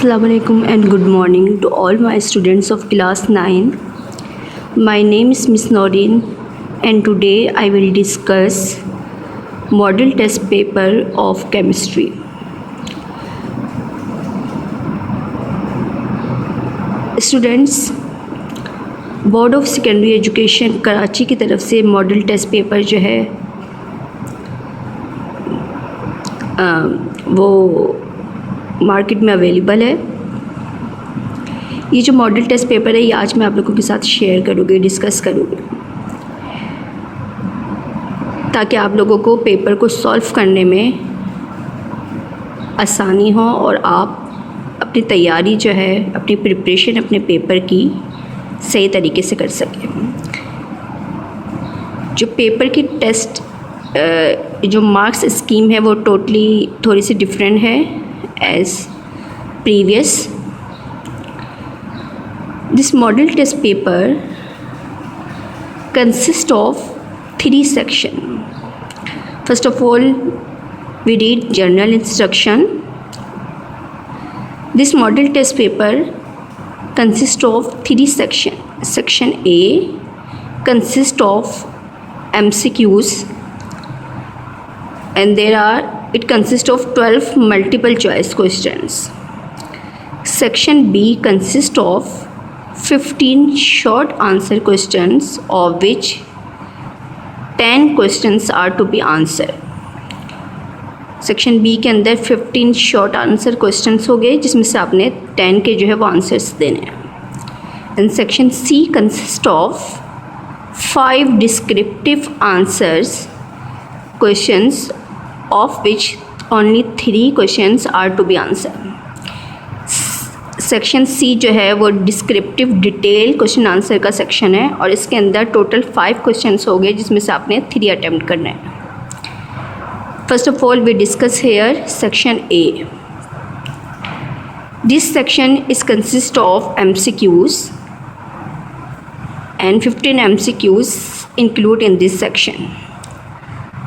Assalamualaikum and good morning to all my students of class 9. My name is Miss Noreen and today I will discuss model test paper of chemistry. Students, board of secondary education Karachi की तरफ से model test paper जो है वो market में available है। ये जो मॉडल टेस्ट पेपर है ये आज मैं आप लोगों के साथ शेयर करूँगी, डिस्कस करूँगी, ताकि आप लोगों को पेपर को सॉल्व करने में आसानी हो और आप अपनी तैयारी जो है, अपनी प्रिपरेशन अपने पेपर की सही तरीके से कर सकें। जो पेपर की टेस्ट जो मार्क्स स्कीम है वो टोटली थोड़ी सी डिफरेंट है as previous. This model test paper consists of 3 sections. First of all, we read general instruction. This model test paper consists of 3 sections. Section A consists of MCQs, and it consists of 12 multiple choice questions. Section B consists of 15 short answer questions, of which 10 questions are to be answered. Section B के अंदर 15 short answer questions हो गए, जिसमें से आपने 10 के जो है वो आंसर्स देने हैं। And section C consist of 5 descriptive answers questions, of which only 3 questions are to be answered. Section C जो है वो डिस्क्रिप्टिव डिटेल क्वेश्चन आंसर का सेक्शन है और इसके अंदर टोटल 5 क्वेश्चंस हो गए, जिसमें से आपने 3 अटैम्प्ट करने हैं। First of all we discuss here section A. This section is consist of MCQs and 15 MCQs include in this section.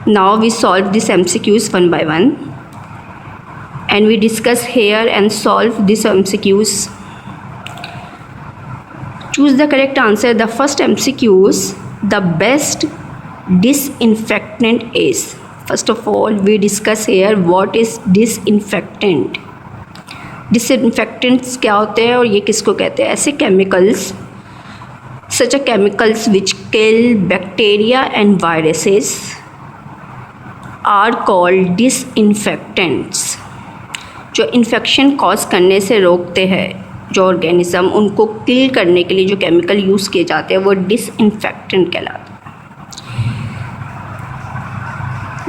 Now we solve these MCQs one by one and we discuss here and solve these MCQs. Choose the correct answer. The first MCQs, the best disinfectant is. First of all, we discuss here what is disinfectant. Disinfectants क्या होते हैं और ये किसको कहते हैं? ऐसे chemicals, such a chemicals which kill bacteria and viruses are called disinfectants. जो इन्फेक्शन कॉज करने से रोकते हैं जो ऑर्गेनिज़म, उनको किल करने के लिए जो केमिकल यूज़ किए जाते हैं वो डिसइंफेक्टेंट कहलाते हैं.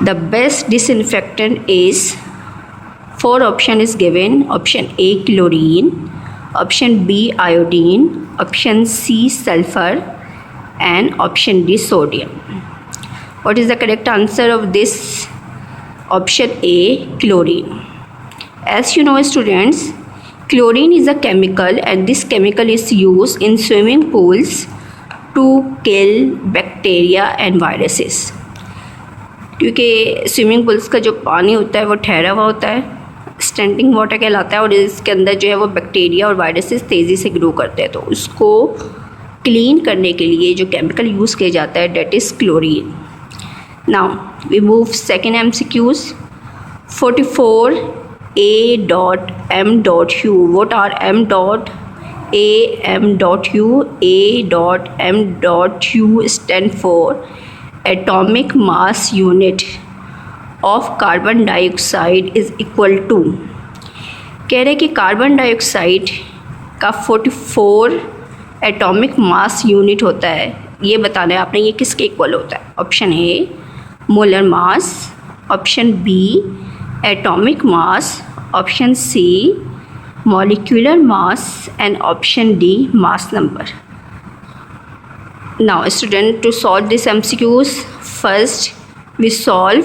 The best disinfectant is 4 option is given. Option A chlorine, option B iodine, option C sulphur and option D sodium. What is the correct answer of this? Option A, chlorine. As you know students, chlorine is a chemical and this chemical is used in swimming pools to kill bacteria and viruses. क्योंकि swimming pools का जो पानी होता है वो ठहरा हुआ होता है, स्टैंडिंग वाटर कहलाता है, और इसके अंदर जो है वो बैक्टीरिया और वायरसेस तेज़ी से ग्रो करते हैं. तो उसको क्लीन करने के लिए जो केमिकल यूज़ किया जाता है that is chlorine. Now we move second MCQs. 44 A.M.U. What are M.A.M.U? A.M.U stand for atomic mass unit of carbon dioxide is equal to. कह रहे कि कार्बन डाइऑक्साइड का 44 एटॉमिक मास यूनिट होता है. ये बताना है आपने ये किसके इक्वल होता है. Option A molar mass, option B atomic mass, option C molecular mass and option D mass number. Now student, to solve this MCQs, first we solve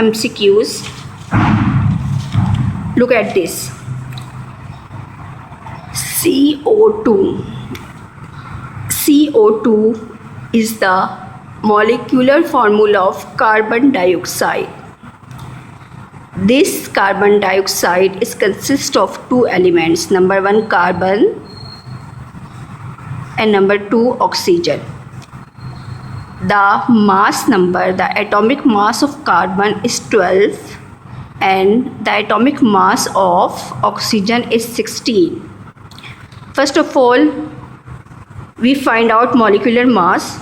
MCQs. Look at this. CO2 is the molecular formula of carbon dioxide. This carbon dioxide is consist of two elements, number 1 carbon and number 2 oxygen. The atomic mass of carbon is 12 and the atomic mass of oxygen is 16. First of all, we find out molecular mass.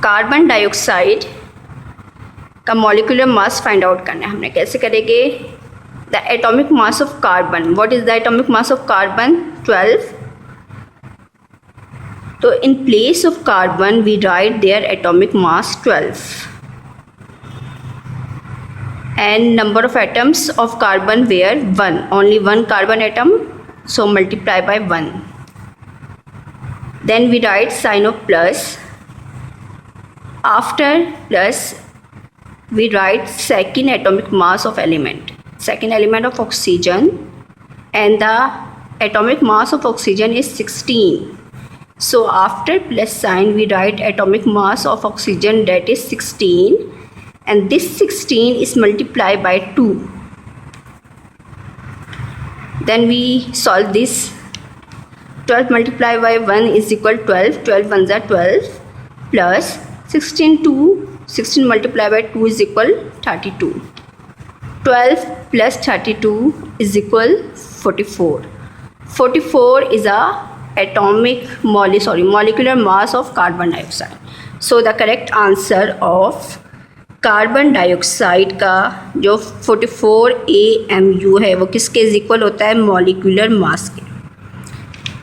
Carbon dioxide का molecular mass find out करना है हमने. कैसे करेंगे? The atomic mass of carbon. What is the atomic mass of carbon? 12. तो in place of carbon we write there atomic mass 12 and number of atoms of carbon were 1. Only one carbon atom, so multiply by 1. Then we write sign of plus. After plus we write second atomic mass of element, second element of oxygen, and the atomic mass of oxygen is 16. So after plus sign we write atomic mass of oxygen, that is 16, and this 16 is multiplied by 2. Then we solve this. 12 multiplied by 1 is equal 12. 12 ones are 12 plus 16 multiplied by 2 is equal 32. 12 plus 32 is equal 44. 44 is a molecular mass of carbon dioxide. So the correct answer of carbon dioxide का जो 44 AMU है वो किसके is equal होता है? Molecular mass के.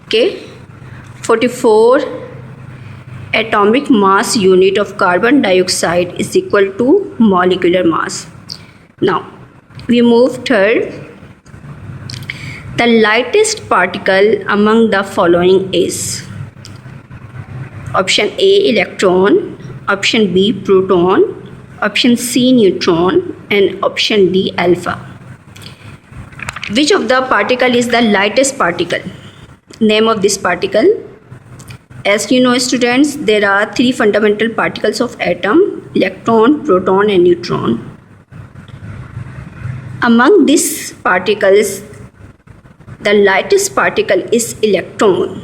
Okay, 44 atomic mass unit of carbon dioxide is equal to molecular mass. Now we move third. The lightest particle among the following is option A electron, option B proton, option C neutron, and option D alpha. Which of the particle is the lightest particle? Name of this particle. As you know students, there are three fundamental particles of atom: electron, proton and neutron. Among these particles, the lightest particle is electron.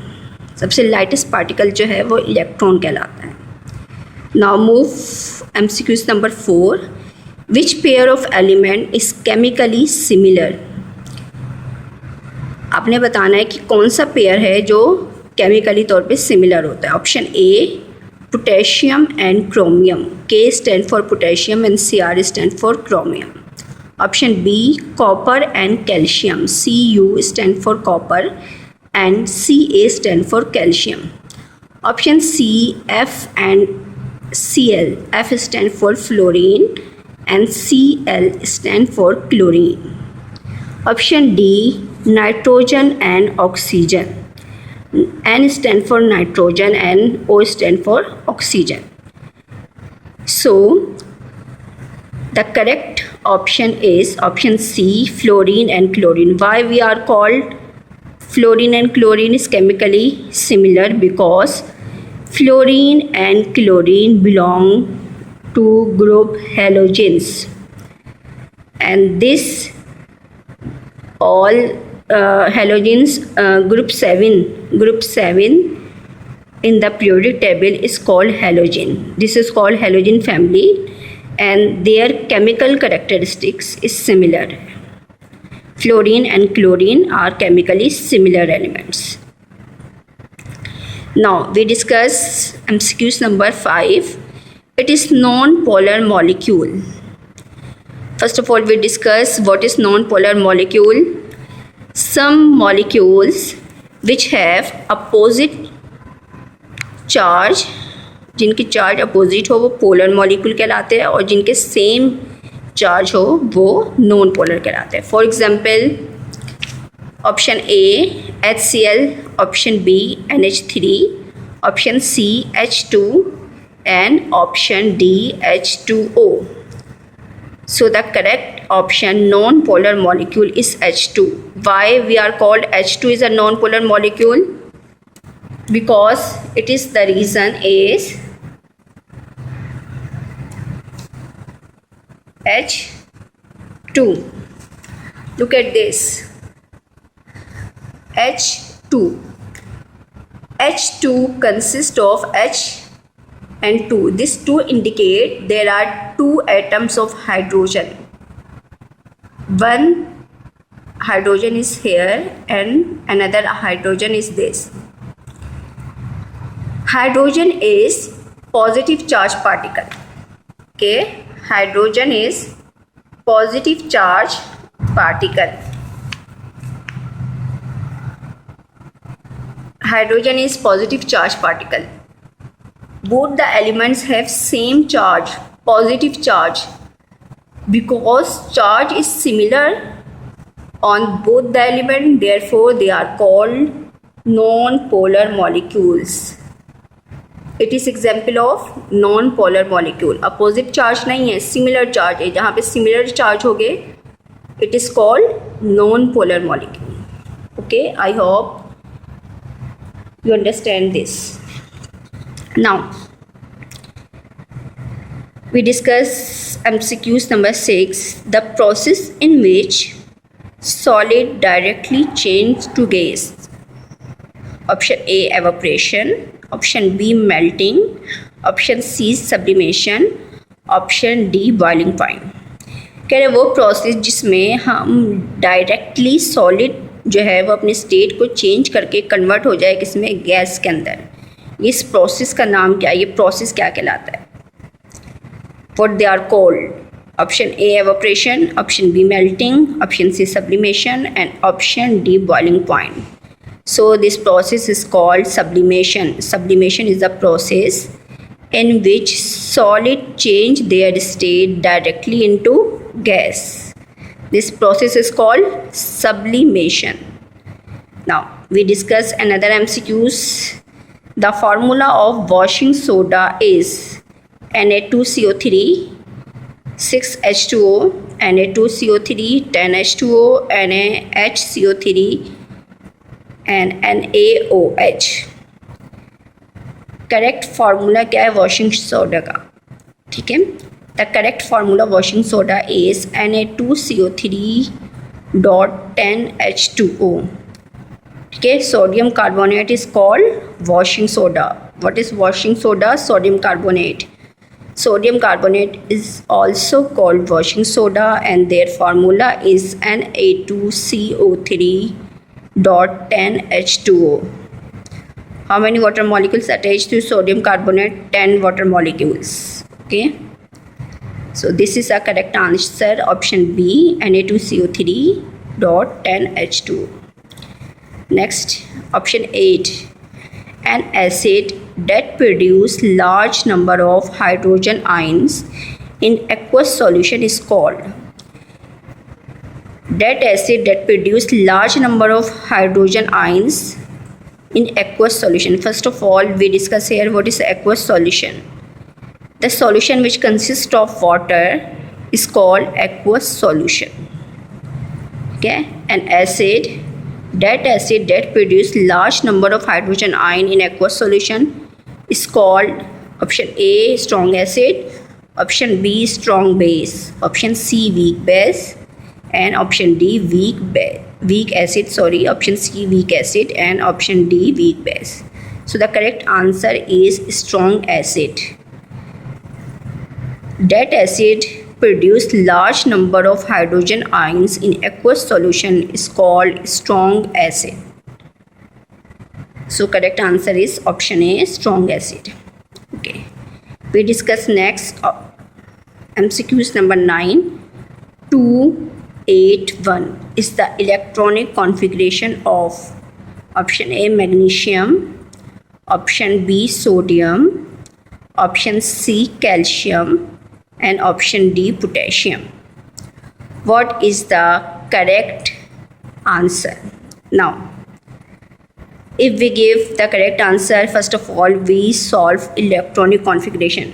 सबसे lightest particle जो है वो electron कहलाता है. Now move MCQs number 4. Which pair of element is chemically similar? आपने बताना है कि कौन सा पेयर है जो केमिकली तौर पे सिमिलर होता है. Option A potassium and chromium. K stand for potassium and Cr stand for chromium. Option B copper and calcium. Cu stand for copper and Ca stand for calcium. Option C F and Cl. F stand for fluorine and Cl stand for chlorine. Option D nitrogen and oxygen. N stand for nitrogen and O stand for oxygen. So the correct option is option C fluorine and chlorine. Why we are called fluorine and chlorine is chemically similar? Because fluorine and chlorine belong to group halogens, and this all halogens group 7 in the periodic table is called halogen. This is called halogen family and their chemical characteristics is similar. Fluorine and chlorine are chemically similar elements. Now we discuss MCQs number 5. It is non-polar molecule. First of all, we discuss what is non-polar molecule. Some molecules which have opposite charge, जिनकी charge opposite हो वो polar molecule कहलाते हैं और जिनके same charge हो वो non polar कहलाते हैं. For example option A HCl, option B NH3, option C H2 and option D H2O. So the correct option non-polar molecule is H2. Why we are called H2 is a non-polar molecule? Because it is the reason is H2 H2. Look at this. H2. H2 consists of H and 2. These two indicate there are two atoms of hydrogen. One hydrogen is here and another hydrogen is this. Hydrogen is positive charge particle. Okay, hydrogen is positive charge particle. Hydrogen is positive charge particle. Both the elements have same charge, positive charge. Because charge is similar on both the element, therefore they are called non-polar molecules. It is example of non-polar molecule. Opposite charge नहीं है, similar charge है. जहाँ पे similar charge हो गए, it is called non-polar molecule. Okay, I hope you understand this. Now we discuss MCQs number 6. The process in which solid directly change to gas. Option A evaporation, option B melting, option C sublimation, option D boiling point. कह रहे वो process जिसमें हम directly solid जो है वो अपने state को चेंज करके कन्वर्ट हो जाए किसमें, गैस के अंदर. इस प्रोसेस का नाम क्या है, ये प्रोसेस क्या कहलाता है? What they are called? Option A evaporation, option B melting, option C sublimation and option D boiling point. So this process is called sublimation. Sublimation is the process in which solid change their state directly into gas. This process is called sublimation. Now we discuss another MCQs. The formula of washing soda is Na2CO3, 6H2O, Na2CO3, 10H2O, NaHCO3 and NaOH. Correct formula क्या है washing soda का? ठीक है, the correct formula washing soda is Na2CO3.10H2O. ठीक है, sodium carbonate is called washing soda. What is washing soda? Sodium carbonate. Sodium carbonate is also called washing soda and their formula is Na2CO3.10H2O. How many water molecules attached to sodium carbonate? 10 water molecules. Okay. So this is a correct answer. Option B, Na2CO3.10H2O. Next, option 8. An acid that produce large number of hydrogen ions in aqueous solution is called. That acid that produce large number of hydrogen ions in aqueous solution. First of all, we discuss here what is aqueous solution. The solution which consists of water is called aqueous solution. Okay, an acid that produce large number of hydrogen ion in aqueous solution is called option A strong acid, option B strong base, option C weak base and option D weak acid, option C weak acid and option D weak base. So the correct answer is strong acid. That acid produce large number of hydrogen ions in aqueous solution is called strong acid. So correct answer is option A strong acid. Okay, we discuss next MCQs number 9. 281 is the electronic configuration of option A magnesium, option B sodium, option C calcium and option D potassium. What is the correct answer? Now if we give the correct answer, first of all we solve electronic configuration.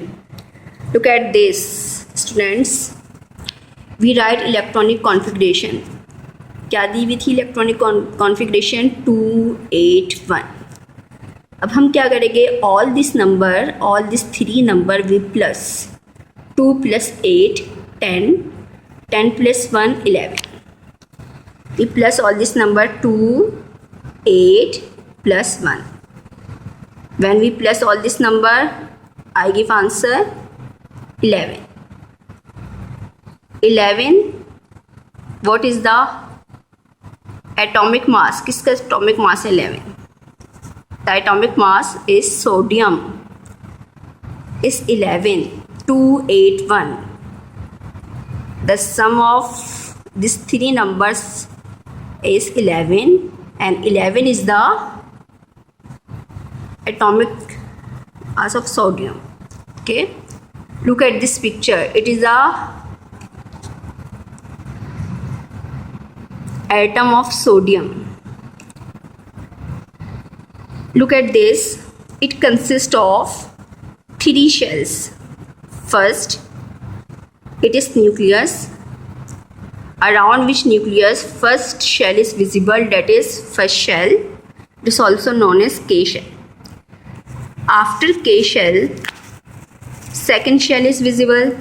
Look at this students, we write electronic configuration. क्या दी हुई थी electronic configuration? 281. अब हम क्या करेंगे, all this number, all this 3 number we plus 2 + 8 10, 10 plus 1, 11. We plus all this number 2, 8 plus 1. When we plus all this number, I give answer 11. 11. What is the atomic mass? किसका atomic mass है 11? The atomic mass is sodium is 11. 281. The sum of these three numbers is 11, and 11 is the atomic mass of sodium. Okay, look at this picture. It is a atom of sodium. Look at this. It consists of three shells. First, it is nucleus, around which nucleus first shell is visible, that is first shell. It is also known as K shell. After K shell, second shell is visible,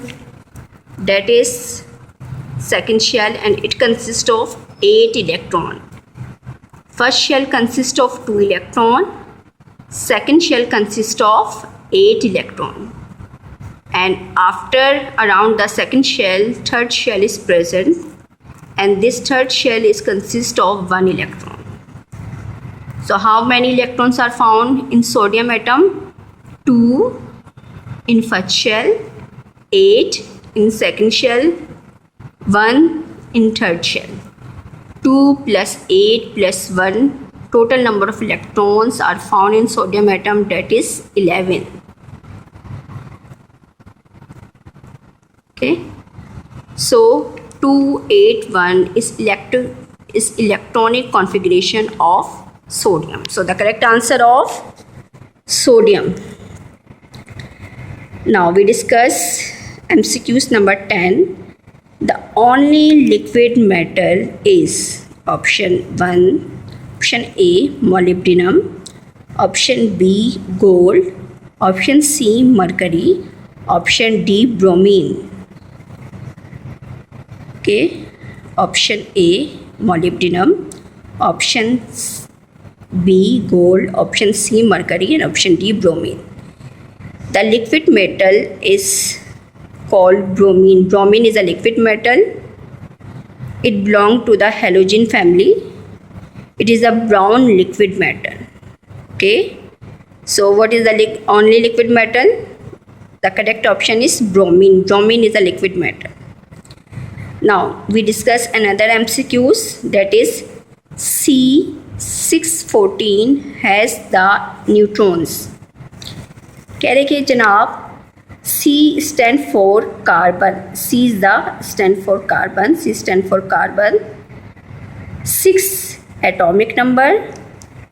that is second shell, and it consists of 8 electrons. First shell consists of 2 electrons, second shell consists of 8 electrons, and after around the second shell, third shell is present, and this third shell is consist of 1 electron. So how many electrons are found in sodium atom? 2 in first shell, 8 in second shell, 1 in third shell. 2 plus 8 plus 1, total number of electrons are found in sodium atom, that is 11. Okay, so 281 is electronic configuration of sodium. So the correct answer of sodium. Now we discuss MCQs number 10. The only liquid metal is option 1, option A, molybdenum, option B, gold, option C, mercury, option D, bromine. Okay, option A, molybdenum, option B, gold, option C, mercury, and option D, bromine. The liquid metal is called bromine. Bromine is a liquid metal. It belongs to the halogen family. It is a brown liquid metal. Okay, so what is the only liquid metal? The correct option is bromine. Bromine is a liquid metal. Now we discuss another MCQs, that is C614 has the neutrons. कह रहे कि जनाब C stand for carbon. C is the stand for carbon. C stand for carbon. 6 atomic number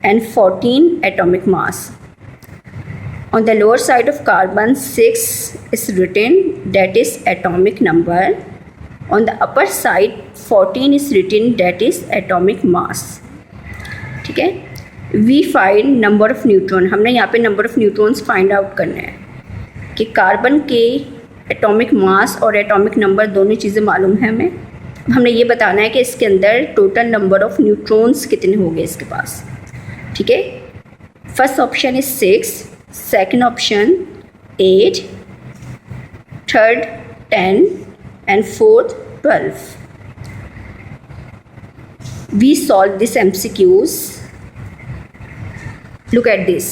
and 14 atomic mass. On the lower side of carbon, 6 is written, that is atomic number. On the upper side 14 is written, that is atomic mass. ठीक है, we find number of neutron. हमने यहाँ पे number of neutrons find out करना है कि carbon के atomic mass और एटॉमिक नंबर दोनों चीज़ें मालूम है हमें. हमने ये बताना है कि इसके अंदर टोटल नंबर ऑफ न्यूट्रॉन्स कितने हो गए इसके पास. ठीक है, first option is 6, second option 8, third 10 and fourth 12. We solve this MCQs. Look at this.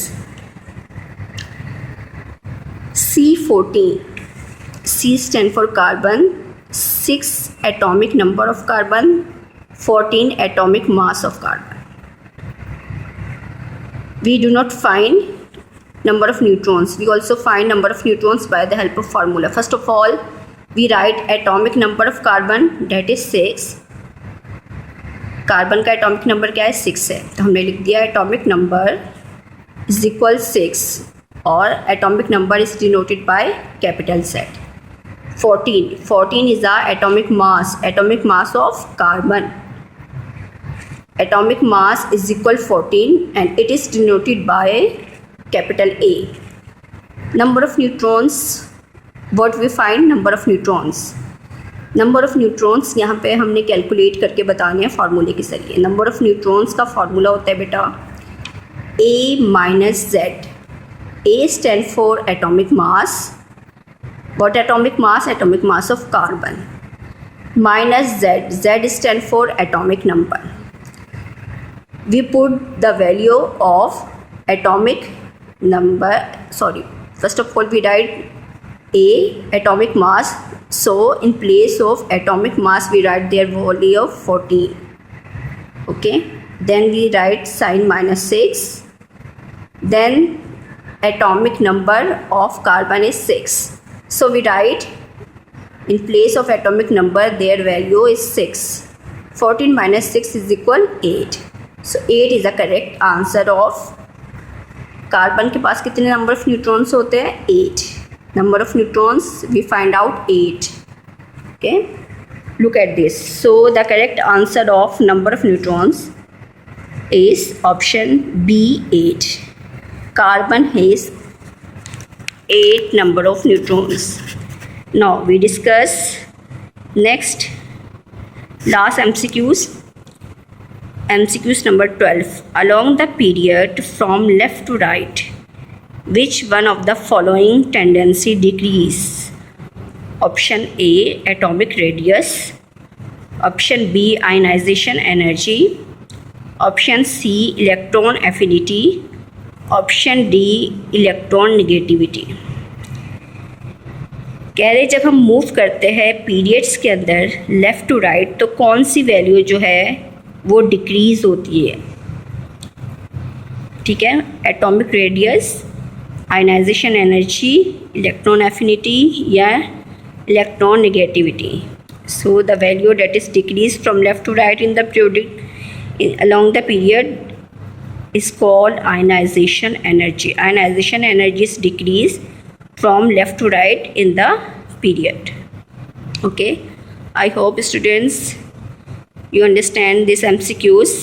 C14. C stand for carbon. 6 atomic number of carbon. 14 atomic mass of carbon. We do not find number of neutrons. We also find number of neutrons by the help of formula. First of all, we write atomic number of carbon, that is 6. Carbon का atomic number क्या है? 6 है, तो हमने लिख दिया atomic number is equal 6 और atomic number is denoted by capital Z. 14 is the atomic mass of carbon. Atomic mass is equal 14 and it is denoted by capital A. Number of neutrons, what we find? Number of neutrons. Number of neutrons यहाँ पे हमने calculate करके बताने हैं फार्मूले के जरिए। Number of neutrons का फार्मूला होता है बेटा A minus Z. A stand for atomic mass. What atomic mass? Atomic mass of carbon. Minus Z. Z stand for atomic number. We put the value of atomic number. Sorry. First of all, we write A atomic mass. So in place of atomic mass, we write their value of 14. Okay. Then we write sign minus 6. Then atomic number of carbon is 6. So we write in place of atomic number their value is 6. 14 minus 6 is equal 8. So 8 is the correct answer of carbon के पास कितने number of neutrons होते हैं? 8. Number of neutrons we find out 8. Okay. Look at this. So the correct answer of number of neutrons is option B 8. Carbon has 8 number of neutrons. Now we discuss next last MCQs. MCQs number 12. Along the period from left to right, which one of the following tendency decrease? Option A atomic radius, option B ionization energy, option C electron affinity, option D electron negativity. कह रहे जब हम move करते हैं periods के अंदर left to right तो कौन सी वैल्यू जो है वो डिक्रीज़ होती है। ठीक है, atomic radius, ionisation energy, electron affinity या electron negativity. So the value that is decrease from left to right in the period along the period is called ionization energy. Ionization energy is decreased from left to right in the period. Okay, I hope students you understand these MCQs.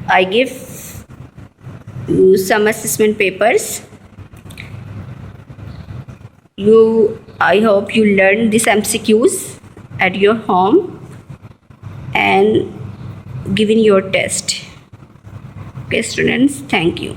I give you some assessment papers. I hope you learn these MCQs at your home and giving your test. Okay students, thank you.